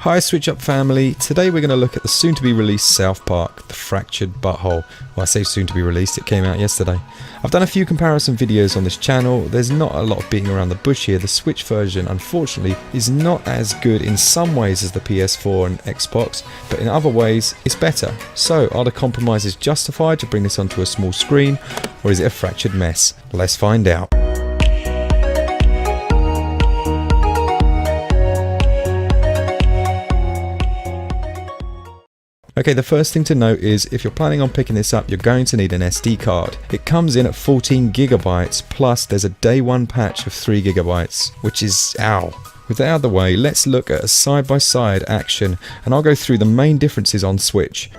Hi SwitchUp family, today we're going to look at the soon to be released Southpark, The Fractured Butthole. Well, I say soon to be released, it came out yesterday. I've done a few comparison videos on this channel. There's not a lot of beating around the bush here. The Switch version unfortunately is not as good in some ways as the PS4 and Xbox, but in other ways it's better. So are the compromises justified to bring this onto a small screen, or is it a fractured mess? Let's find out. Okay, the first thing to note is if you're planning on picking this up, you're going to need an SD card. It comes in at 14 gigabytes, plus there's a day one patch of 3 gigabytes, which is ow. With that out of the way, let's look at a side-by-side action, and I'll go through the main differences on Switch.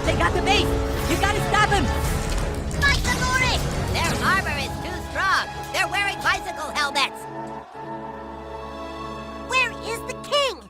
They got the base! You gotta stop him! Fight the Moorish! Their armor is too strong! They're wearing bicycle helmets! Where is the king?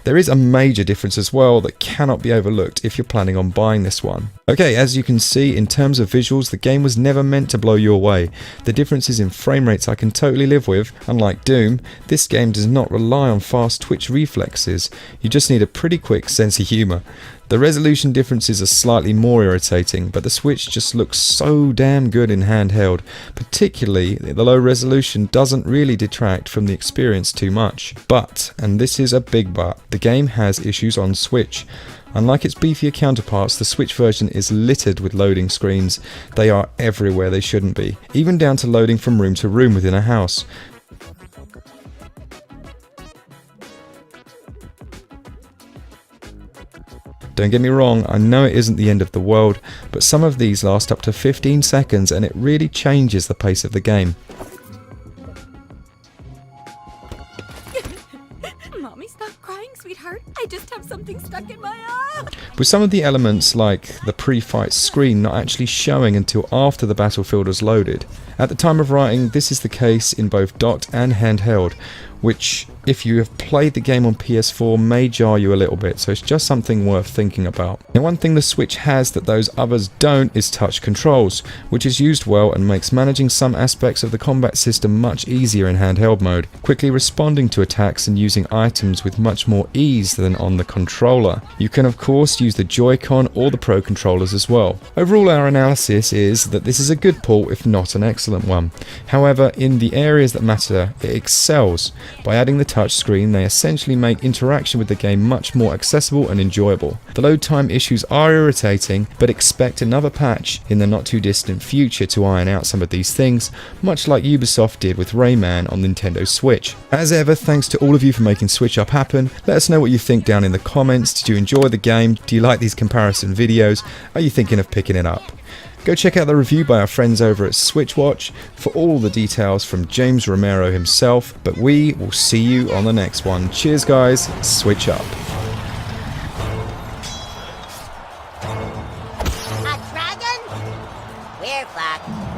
There is a major difference as well that cannot be overlooked if you're planning on buying this one. Okay, as you can see, in terms of visuals, the game was never meant to blow you away. The differences in frame rates I can totally live with. Unlike Doom, this game does not rely on fast twitch reflexes. You just need a pretty quick sense of humour. The resolution differences are slightly more irritating, but the Switch just looks so damn good in handheld. Particularly, the low resolution doesn't really detract from the experience too much. But, and this is a big but, the game has issues on Switch. Unlike its beefier counterparts, the Switch version is littered with loading screens. They are everywhere they shouldn't be, even down to loading from room to room within a house. Don't get me wrong, I know it isn't the end of the world, but some of these last up to 15 seconds and it really changes the pace of the game. Mommy, stop crying, sweetheart. I just have something stuck in my eye. With some of the elements like the pre-fight screen not actually showing until after the battlefield was loaded. At the time of writing, this is the case in both docked and handheld, which, if you have played the game on PS4, may jar you a little bit, so it's just something worth thinking about. Now, one thing the Switch has that those others don't is touch controls, which is used well and makes managing some aspects of the combat system much easier in handheld mode, quickly responding to attacks and using items with much more ease than on the controller. You can of course use the Joy-Con or the Pro controllers as well. Overall, our analysis is that this is a good port if not an excellent one. However, in the areas that matter, it excels. By adding the touch screen, they essentially make interaction with the game much more accessible and enjoyable. The load time issues are irritating, but expect another patch in the not too distant future to iron out some of these things, much like Ubisoft did with Rayman on Nintendo Switch. As ever, thanks to all of you for making SwitchUp happen. Let us know what you think down in the comments. Did you enjoy the game? Do you like these comparison videos? Are you thinking of picking it up? Go check out the review by our friends over at Switchwatch for all the details from James Romero himself, but we will see you on the next one. Cheers guys, Switch up. A dragon? We're fucked.